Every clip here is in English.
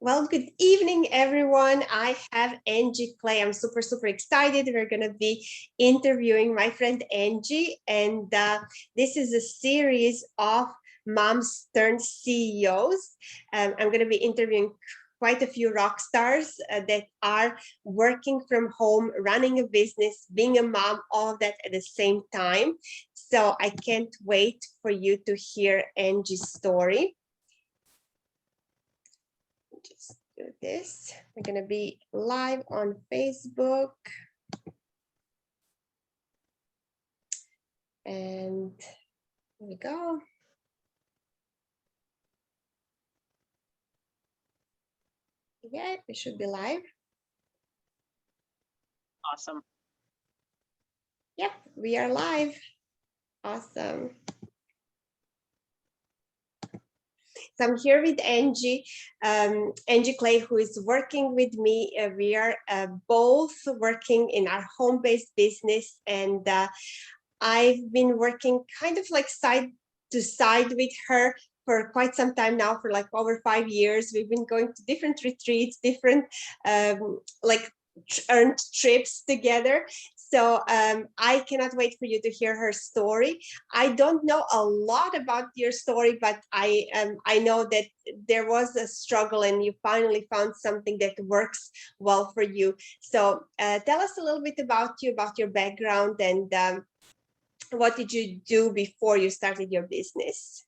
Well, good evening, everyone. I have Angie Clay. I'm super excited. We're going to be interviewing my friend Angie, and this is a series of moms turned CEOs. I'm going to be interviewing quite a few rock stars that are working from home, running a business, being a mom, all of that at the same time. So I can't wait for you to hear Angie's story. Just do this. We're going to be live on Facebook. And here we go. Yeah, we should be live. Awesome. Yep, we are live. Awesome. So I'm here with Angie, Angie Clay, who is working with me. We are both working in our home-based business, and I've been working kind of like side to side with her for quite some time now, for like over 5 years. We've been going to different retreats, different like earned trips together. So I cannot wait for you to hear her story. I don't know a lot about your story, but I know that there was a struggle and you finally found something that works well for you. So tell us a little bit about you, about your background, and what did you do before you started your business?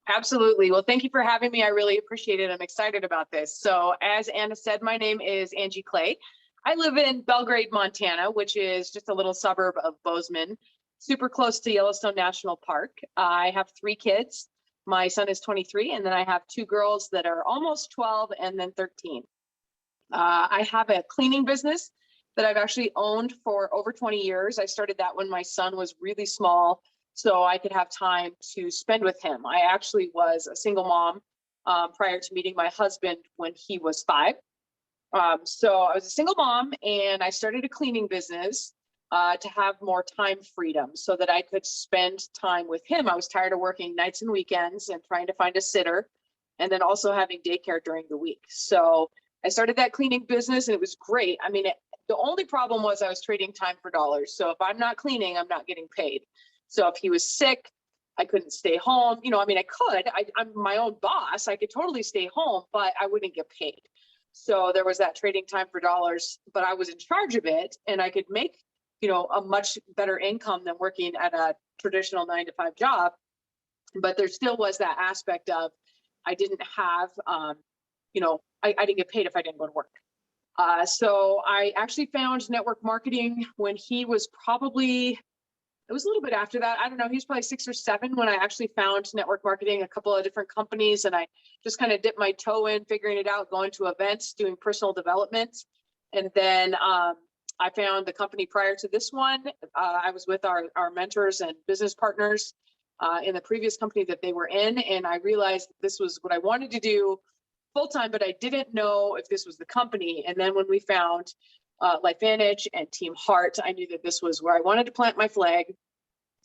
Absolutely. Well, thank you for having me. I really appreciate it. I'm excited about this. So as Anna said, my name is Angie Clay. I live in Belgrade, Montana, which is just a little suburb of Bozeman, super close to Yellowstone National Park. I have 3 kids. My son is 23, and then I have 2 girls that are almost 12 and then 13. I have a cleaning business that I've actually owned for over 20 years. I started that when my son was really small, so I could have time to spend with him. I actually was a single mom prior to meeting my husband when he was 5. So I was a single mom, and I started a cleaning business to have more time freedom so that I could spend time with him. I was tired of working nights and weekends and trying to find a sitter, and then also having daycare during the week. So I started that cleaning business, and it was great. I mean, the only problem was I was trading time for dollars. So if I'm not cleaning, I'm not getting paid. So if he was sick, I couldn't stay home. You know, I mean, I could. I'm my own boss. I could totally stay home, but I wouldn't get paid. So there was that trading time for dollars, but I was in charge of it, and I could make, a much better income than working at a traditional 9-to-5 job. But there still was that aspect of I didn't have, I didn't get paid if I didn't go to work. So I actually found network marketing when he was it was a little bit after that. I don't know. He was probably 6 or 7 when I actually found network marketing, a couple of different companies. And I just kind of dipped my toe in, figuring it out, going to events, doing personal development. And then I found the company prior to this one. I was with our mentors and business partners in the previous company that they were in. And I realized this was what I wanted to do full-time, but I didn't know if this was the company. And then when we found LifeVantage and Team Heart, I knew that this was where I wanted to plant my flag.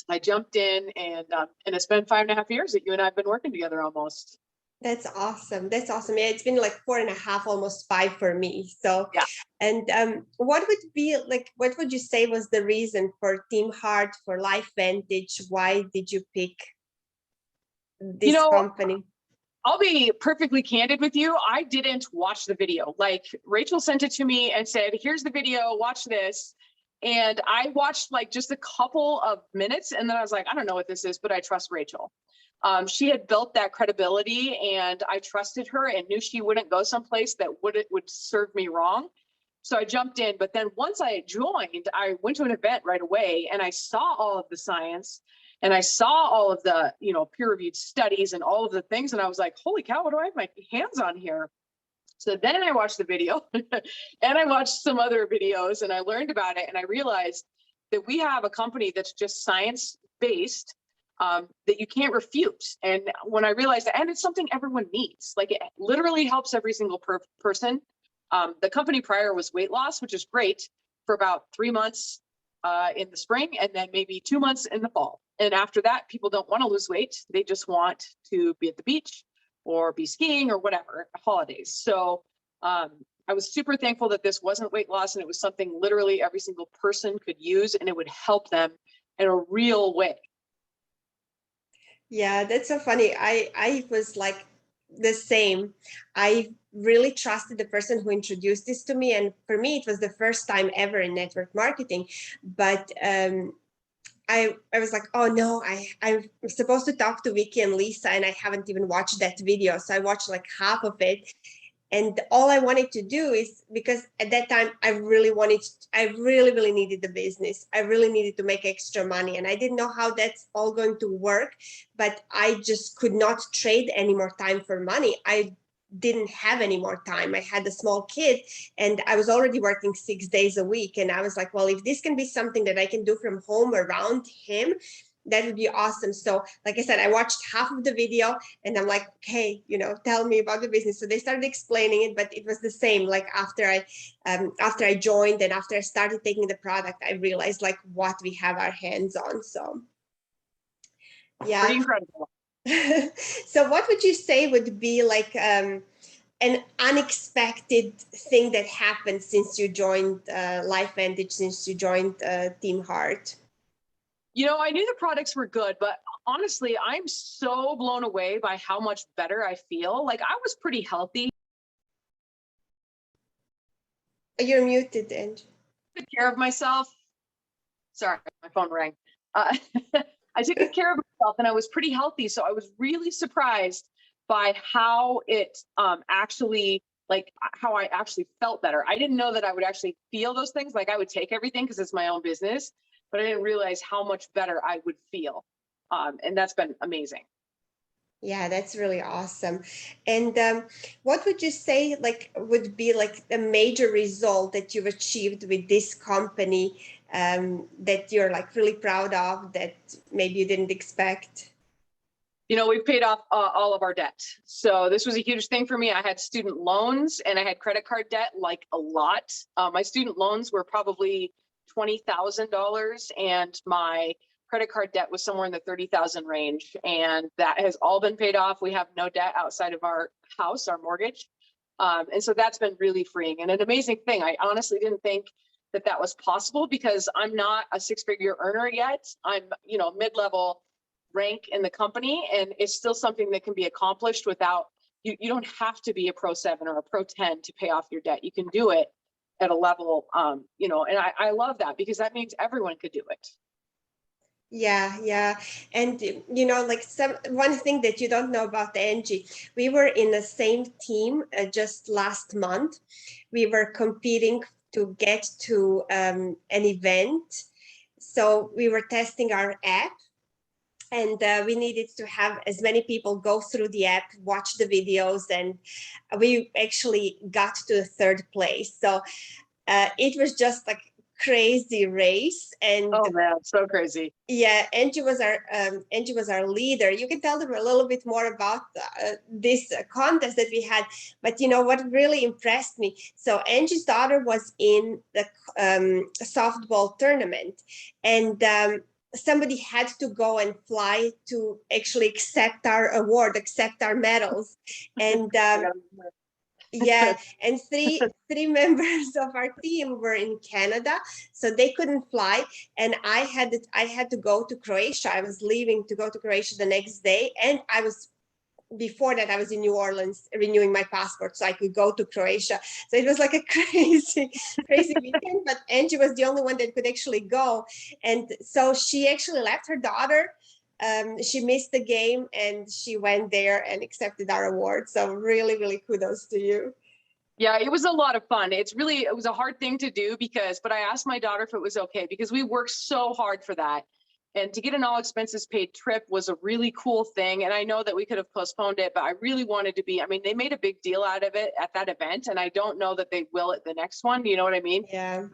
I jumped in, and it's been 5.5 years that you and I have been working together almost. That's awesome. That's awesome. Yeah, it's been like 4.5, almost 5 for me. So, yeah. And what would you say was the reason for Team Heart, for LifeVantage? Why did you pick this company? I'll be perfectly candid with you. I didn't watch the video. Like, Rachel sent it to me and said, here's the video, watch this. And I watched like just a couple of minutes, and then I was like, I don't know what this is, but I trust Rachel. She had built that credibility, and I trusted her and knew she wouldn't go someplace that would serve me wrong. So I jumped in. But then once I joined, I went to an event right away, and I saw all of the science, and I saw all of the, peer-reviewed studies and all of the things. And I was like, holy cow, what do I have my hands on here? So then I watched the video and I watched some other videos, and I learned about it. And I realized that we have a company that's just science-based that you can't refute. And when I realized that, and it's something everyone needs, like it literally helps every single person. The company prior was weight loss, which is great for about 3 months in the spring, and then maybe 2 months in the fall. And after that, people don't want to lose weight. They just want to be at the beach, or be skiing or whatever, holidays. So I was super thankful that this wasn't weight loss and it was something literally every single person could use and it would help them in a real way. Yeah, that's so funny. I was like the same. I really trusted the person who introduced this to me, and for me, it was the first time ever in network marketing. But I was like, oh no, I'm supposed to talk to Vicky and Lisa, and I haven't even watched that video. So I watched like half of it, and all I wanted to do is, because at that time I really needed the business. I really needed to make extra money, and I didn't know how that's all going to work, but I just could not trade any more time for money. I didn't have any more time. I had a small kid and I was already working 6 days a week, and I was like, well, if this can be something that I can do from home around him, that would be awesome. So like I said, I watched half of the video and I'm like, okay, tell me about the business. So they started explaining it, but it was the same. Like after I joined and after I started taking the product, I realized like what we have our hands on. So yeah. Pretty incredible. So what would you say would be like an unexpected thing that happened since you joined LifeVantage, since you joined Team Heart? I knew the products were good, but honestly, I'm so blown away by how much better I feel. Like I was pretty healthy. You're muted, Angie. Took care of myself. Sorry, my phone rang. I took good care of myself and I was pretty healthy. So I was really surprised by how it actually, like how I actually felt better. I didn't know that I would actually feel those things. Like I would take everything because it's my own business, but I didn't realize how much better I would feel. And that's been amazing. Yeah, that's really awesome. And what would you say like would be like a major result that you've achieved with this company that you're like really proud of, that maybe you didn't expect? We've paid off all of our debt. So this was a huge thing for me. I had student loans and I had credit card debt, like a lot. My student loans were probably $20,000 and my credit card debt was somewhere in the 30,000 range. And that has all been paid off. We have no debt outside of our house, our mortgage. And so that's been really freeing and an amazing thing. I honestly didn't think that that was possible because I'm not a six-figure earner yet. I'm, mid-level rank in the company, and it's still something that can be accomplished without you don't have to be a pro 7 or a pro 10 to pay off your debt. You can do it at a level and I love that because that means everyone could do it. Yeah. And like one thing that you don't know about Angie, we were in the same team just last month. We were competing to get to an event. So we were testing our app, and we needed to have as many people go through the app, watch the videos, and we actually got to the third place. So it was just like crazy race. And oh man, so crazy. Yeah, Angie was our leader. You can tell them a little bit more about this contest that we had. But what really impressed me, so Angie's daughter was in the softball tournament, and somebody had to go and fly to actually accept our award, accept our medals. And yeah, and three members of our team were in Canada, so they couldn't fly, and I had to go to Croatia. I was leaving to go to Croatia the next day, and before that I was in New Orleans renewing my passport so I could go to Croatia. So it was like a crazy weekend, but Angie was the only one that could actually go, and so she actually left her daughter. She missed the game and she went there and accepted our award. So really kudos to you. Yeah, it was a lot of fun. It was a hard thing to do but I asked my daughter if it was okay because we worked so hard for that. And to get an all expenses paid trip was a really cool thing. And I know that we could have postponed it, but I really wanted to they made a big deal out of it at that event. And I don't know that they will at the next one. Do you know what I mean? Yeah. And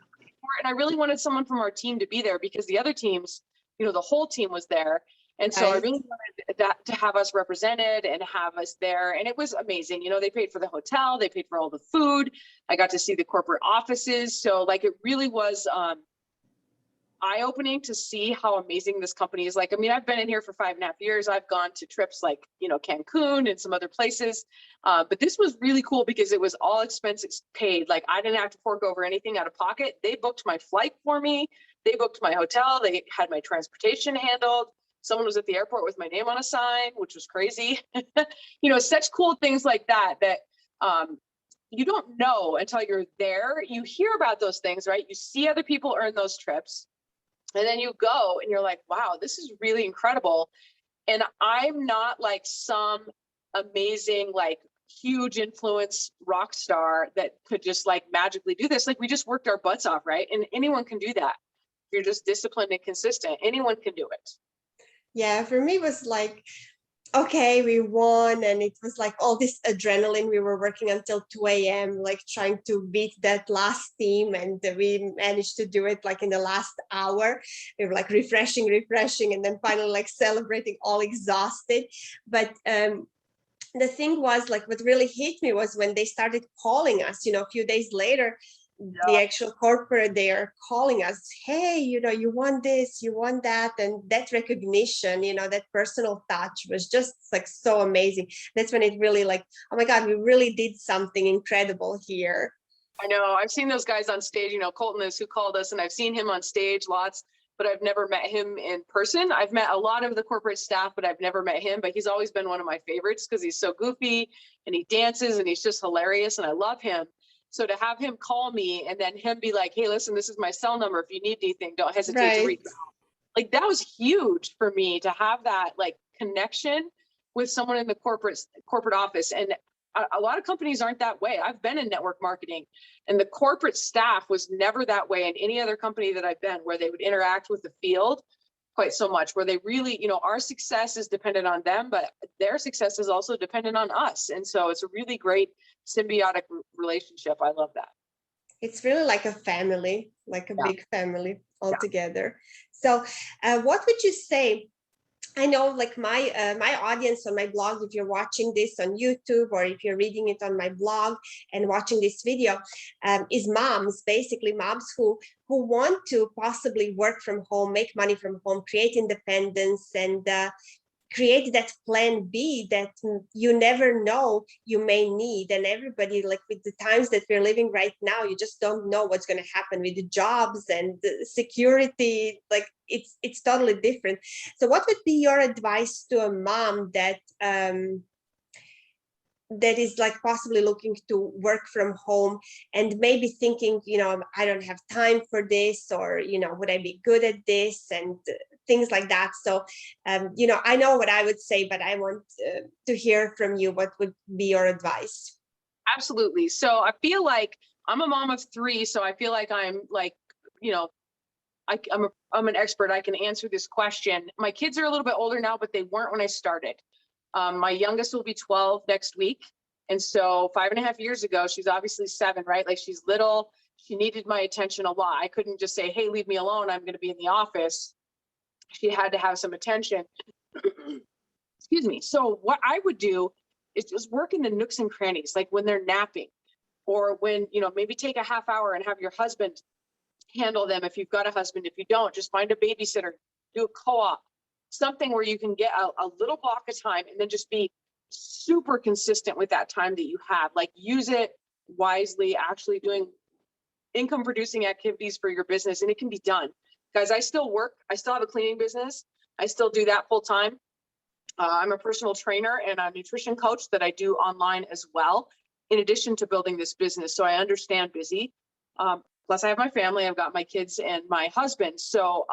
I really wanted someone from our team to be there because the other teams, the whole team was there. And so I really wanted that to have us represented and have us there. And it was amazing. They paid for the hotel, they paid for all the food. I got to see the corporate offices. So like, it really was eye-opening to see how amazing this company is. Like, I mean, I've been in here for 5.5 years. I've gone to trips like, Cancun and some other places. But this was really cool because it was all expenses paid. Like, I didn't have to fork over anything out of pocket. They booked my flight for me. They booked my hotel. They had my transportation handled. Someone was at the airport with my name on a sign, which was crazy. Such cool things like that, you don't know until you're there. You hear about those things, right? You see other people earn those trips. And then you go and you're like, wow, this is really incredible. And I'm not like some amazing, like huge influence rock star that could just like magically do this. Like, we just worked our butts off, right? And anyone can do that. You're just disciplined and consistent. Anyone can do it. Yeah, for me it was like, okay, we won, and it was like all this adrenaline. We were working until 2 a.m., like trying to beat that last team, and we managed to do it like in the last hour. We were like refreshing, and then finally like celebrating, all exhausted. But the thing was, like, what really hit me was when they started calling us, a few days later. The actual corporate, they are calling us, hey, you want this, you want that. And that recognition, that personal touch was just like so amazing. That's when it really like, oh my God, we really did something incredible here. I know. I've seen those guys on stage. Colton is who called us, and I've seen him on stage lots, but I've never met him in person. I've met a lot of the corporate staff, but I've never met him. But he's always been one of my favorites because he's so goofy and he dances and he's just hilarious, and I love him. So to have him call me and then him be like, hey, listen, this is my cell number. If you need anything, don't hesitate to reach out. Like, that was huge for me to have that like connection with someone in the corporate office. And a lot of companies aren't that way. I've been in network marketing, and the corporate staff was never that way in any other company that I've been, where they would interact with the field quite so much, where they really, our success is dependent on them, but their success is also dependent on us. And so it's a really great symbiotic relationship. I love that. It's really like a family, like a big family altogether. Yeah. So what would you say? I know, like my audience on my blog, if you're watching this on YouTube or if you're reading it on my blog and watching this video, is moms, basically moms who want to possibly work from home, make money from home, create independence, and create that plan B that you never know you may need. And everybody, like with the times that we're living right now, you just don't know what's going to happen with the jobs and the security. Like it's totally different. So what would be your advice to a mom that is like possibly looking to work from home and maybe thinking, I don't have time for this, or, would I be good at this, and things like that. So, I know what I would say, but I want to hear from you. What would be your advice? Absolutely. So I feel like I'm a mom of 3, so I feel like I'm like, I'm an expert. I can answer this question. My kids are a little bit older now, but they weren't when I started. My youngest will be 12 next week. And so 5.5 years ago, she's obviously 7, right? Like, she's little. She needed my attention a lot. I couldn't just say, hey, leave me alone, I'm going to be in the office. She had to have some attention. Excuse me. So what I would do is just work in the nooks and crannies, like when they're napping, or when, maybe take a half hour and have your husband handle them. If you've got a husband, if you don't, just find a babysitter, do a co-op, something where you can get a little block of time and then just be super consistent with that time that you have. Like, use it wisely, actually doing income producing activities for your business. And it can be done. Guys, I still work. I still have a cleaning business. I still do that full time. I'm a personal trainer and a nutrition coach that I do online as well, in addition to building this business. So I understand busy. Plus I have my family. I've got my kids and my husband. So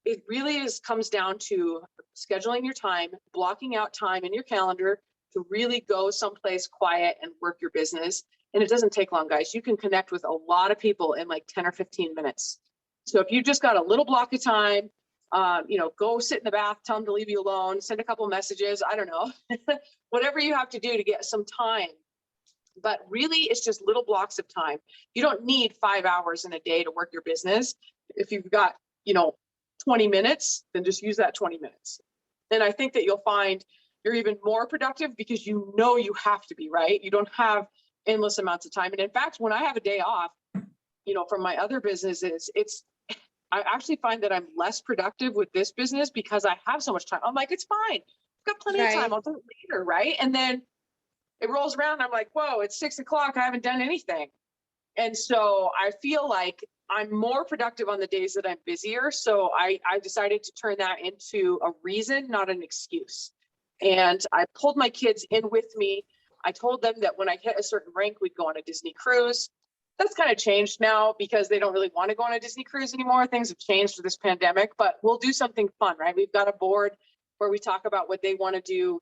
it really comes down to scheduling your time, blocking out time in your calendar to really go someplace quiet and work your business. And it doesn't take long, guys. You can connect with a lot of people in like 10 or 15 minutes. So if you just got a little block of time, go sit in the bath, tell them to leave you alone, send a couple messages, I don't know, whatever you have to do to get some time. But really, it's just little blocks of time. You don't need 5 hours in a day to work your business. If you've got, 20 minutes, then just use that 20 minutes. And I think that you'll find you're even more productive because you have to be, right? You don't have endless amounts of time. And in fact, when I have a day off, from my other businesses, I actually find that I'm less productive with this business because I have so much time. I'm like, it's fine. I've got plenty of time. Right. I'll do it later. Right. And then it rolls around. I'm like, whoa, it's 6 o'clock. I haven't done anything. And so I feel like I'm more productive on the days that I'm busier. So I decided to turn that into a reason, not an excuse. And I pulled my kids in with me. I told them that when I hit a certain rank, we'd go on a Disney cruise. That's kind of changed now because they don't really want to go on a Disney cruise anymore. Things have changed with this pandemic, but we'll do something fun, right? We've got a board where we talk about what they want to do.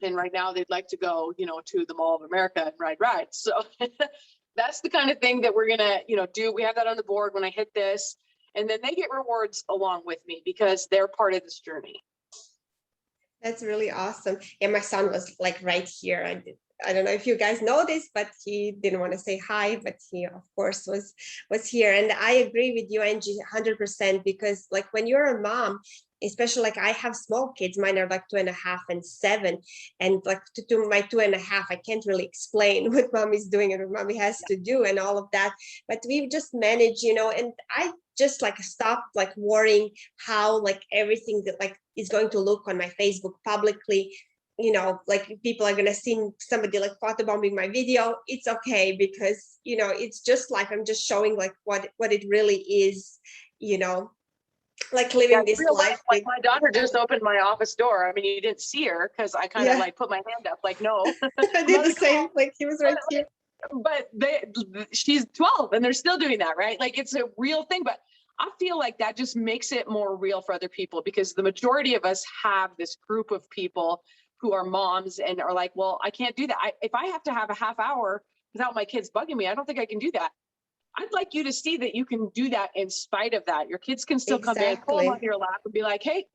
And right now they'd like to go, to the Mall of America and ride rides. So that's the kind of thing that we're going to, do. We have that on the board when I hit this, and then they get rewards along with me because they're part of this journey. That's really awesome. And my son was like right here. I don't know if you guys know this, but he didn't want to say hi, but he of course was here. And I agree with you, Angie, 100%, because like when you're a mom, especially like I have small kids, mine are like 2.5 and 7. And like to my 2.5, I can't really explain what mom is doing and what mommy has to do and all of that. But we've just managed, and I just like stopped like worrying how like everything that like is going to look on my Facebook publicly. Like people are gonna see somebody like photobombing my video. It's okay because it's just like I'm just showing like what it really is, like living this Real life. life Like my daughter just opened my office door. I mean, you didn't see her because I kind of like put my hand up, like no. I did the same. Like he was right here. But she's 12 and they're still doing that, right? Like it's a real thing. But I feel like that just makes it more real for other people because the majority of us have this group of people who are moms and are like, well, I can't do that. If I have to have a half hour without my kids bugging me, I don't think I can do that. I'd like you to see that you can do that in spite of that. Your kids can still come in, pull them on your lap and be like, hey,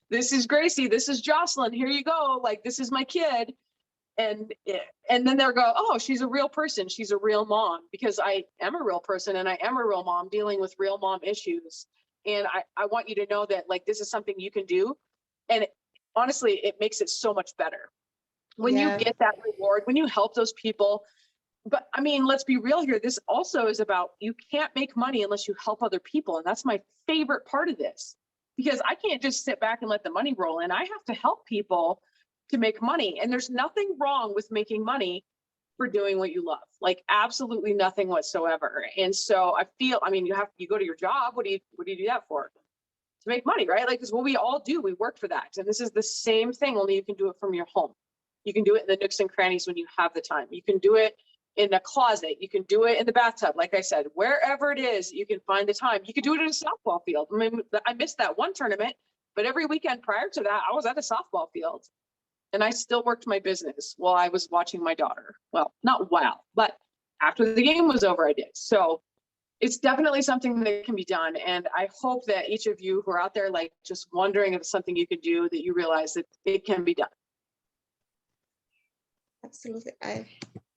this is Gracie, this is Jocelyn, here you go. Like, this is my kid. And then they'll go, oh, she's a real person. She's a real mom, because I am a real person and I am a real mom dealing with real mom issues. And I want you to know that like, this is something you can do. And honestly, it makes it so much better when you get that reward, when you help those people. But I mean, let's be real here. This also is about, you can't make money unless you help other people. And that's my favorite part of this, because I can't just sit back and let the money roll in. I have to help people to make money. And there's nothing wrong with making money for doing what you love, like absolutely nothing whatsoever. And so I feel, I mean, you go to your job. What do you do that for? To make money, right? Like, it's what we all do. We work for that. And this is the same thing, only you can do it from your home. You can do it in the nooks and crannies when you have the time. You can do it in the closet. You can do it in the bathtub. Like I said, wherever it is, you can find the time. You can do it in a softball field. I mean, I missed that one tournament, but every weekend prior to that, I was at a softball field and I still worked my business while I was watching my daughter. Well, not while, but after the game was over, I did. So it's definitely something that can be done. And I hope that each of you who are out there, like just wondering if it's something you can do, that you realize that it can be done. Absolutely.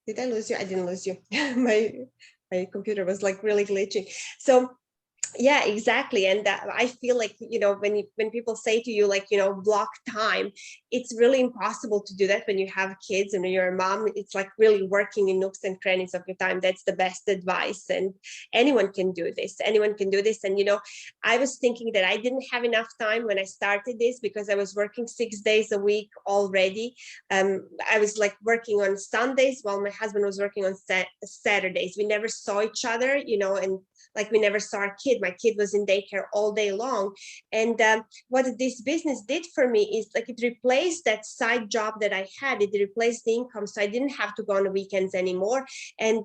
Did I lose you? I didn't lose you. my computer was like really glitching. So yeah, exactly. And I feel like, when people say to you, like, block time, it's really impossible to do that when you have kids and when you're a mom. It's like really working in nooks and crannies of your time. That's the best advice. And anyone can do this. Anyone can do this. And, I was thinking that I didn't have enough time when I started this because I was working 6 days a week already. I was like working on Sundays while my husband was working on Saturdays. We never saw each other, and like we never saw our kid. My kid was in daycare all day long. And what this business did for me is like it replaced that side job that I had. It replaced the income. So I didn't have to go on the weekends anymore. And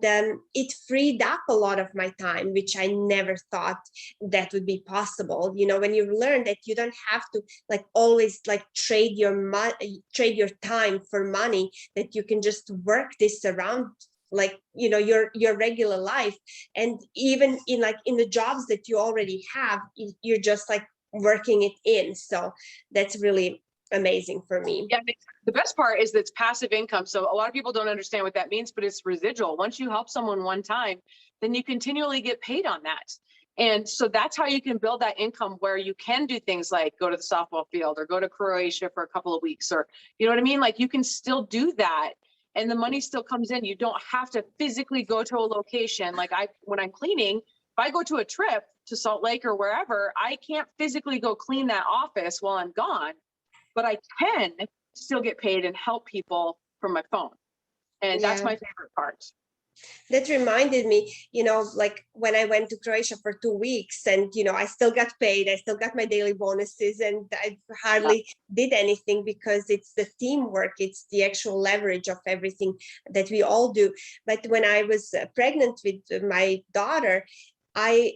it freed up a lot of my time, which I never thought that would be possible. When you learn that you don't have to like always like trade your time for money, that you can just work this around like your regular life. And even in the jobs that you already have, you're just like working it in. So that's really amazing for me. Yeah, the best part is that it's passive income. So a lot of people don't understand what that means, but it's residual. Once you help someone one time, then you continually get paid on that. And so that's how you can build that income, where you can do things like go to the softball field or go to Croatia for a couple of weeks, or you know what I mean? Like you can still do that and the money still comes in. You don't have to physically go to a location. Like when I'm cleaning, I go to a trip to Salt Lake or wherever, I can't physically go clean that office while I'm gone, but I can still get paid and help people from my phone. And that's Yeah. my favorite part. That reminded me, like when I went to Croatia for 2 weeks, and I still got paid, I still got my daily bonuses, and I hardly did anything because it's the teamwork, it's the actual leverage of everything that we all do. But when I was pregnant with my daughter, I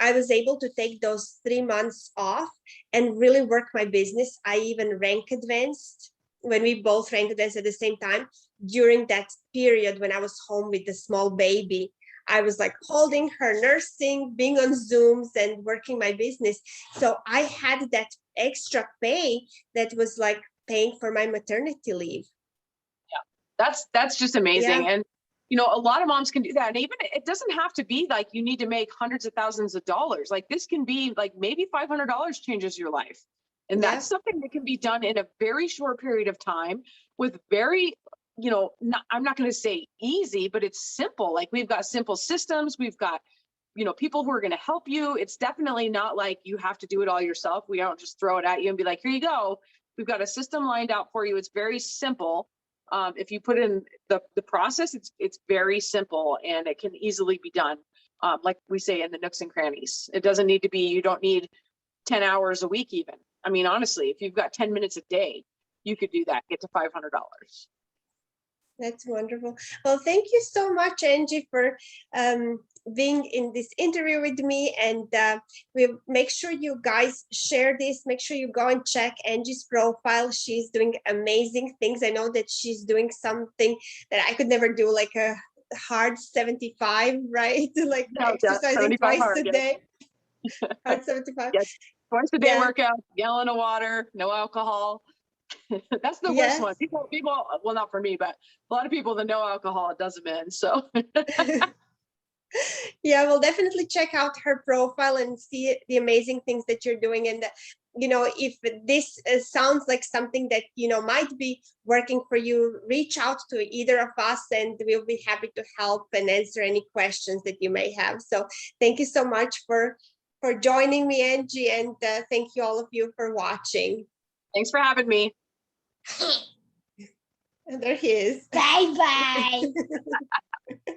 was able to take those 3 months off and really work my business. I even rank advanced when we both rank advanced at the same time. During that period when I was home with the small baby, I was like holding her, nursing, being on Zooms and working my business. So I had that extra pay that was like paying for my maternity leave. That's just amazing. Yeah. And a lot of moms can do that. And even it doesn't have to be like you need to make hundreds of thousands of dollars. Like this can be like maybe $500 changes your life. And Yeah. that's something that can be done in a very short period of time with very, I'm not going to say easy, but it's simple. Like we've got simple systems. We've got, people who are going to help you. It's definitely not like you have to do it all yourself. We don't just throw it at you and be like, here you go. We've got a system lined out for you. It's very simple. If you put in the process, it's very simple and it can easily be done. Like we say in the nooks and crannies, it doesn't need to be, you don't need 10 hours a week even. I mean, honestly, if you've got 10 minutes a day, you could do that, get to $500. That's wonderful. Well, thank you so much, Angie, for being in this interview with me. And we'll make sure you guys share this. Make sure you go and check Angie's profile. She's doing amazing things. I know that she's doing something that I could never do, like a hard 75, right? Like exercising twice a day. Hard 75. Yes, twice a day Yeah. workout, gallon of water, no alcohol. That's the worst one. People, well, not for me, but a lot of people, the no alcohol, it does them in. So yeah, we'll definitely check out her profile and see the amazing things that you're doing. And if this sounds like something that might be working for you, reach out to either of us and we'll be happy to help and answer any questions that you may have. So thank you so much for joining me, Angie, and thank you all of you for watching. Thanks for having me. And there he is. Bye bye.